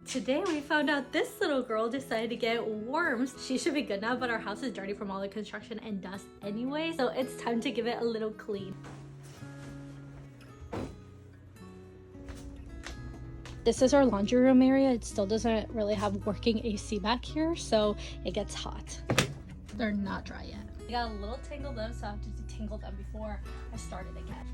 Today we found out this little girl decided to get worms. She should be good now, but our house is dirty from all the construction and dust anyway, so it's time to give it a little clean. This is our laundry room area. It still doesn't really have working AC back here, so it gets hot. They're not dry yet. I got a little tangled up, so I have to detangle them before I start it again.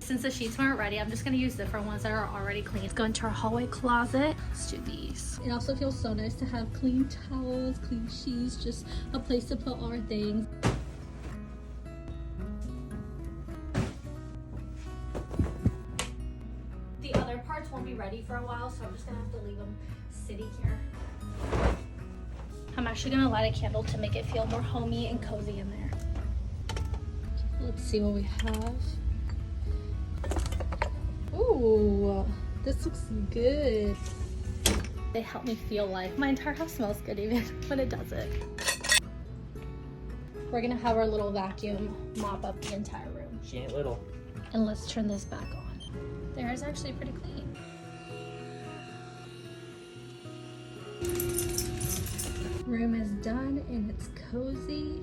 Since the sheets weren't ready, I'm just gonna use different ones that are already clean. Let's go into our hallway closet. Let's do these. It also feels so nice to have clean towels, clean sheets, just a place to put our things. The other parts won't be ready for a while, so I'm just gonna have to leave them sitting here. I'm actually gonna light a candle to make it feel more homey and cozy in there. Let's see what we have. Ooh, this looks good. They help me feel like my entire house smells good even when it doesn't. We're gonna have our little vacuum mop up the entire room. She ain't little. And let's turn this back on. The hair is actually pretty clean. Room is done and it's cozy.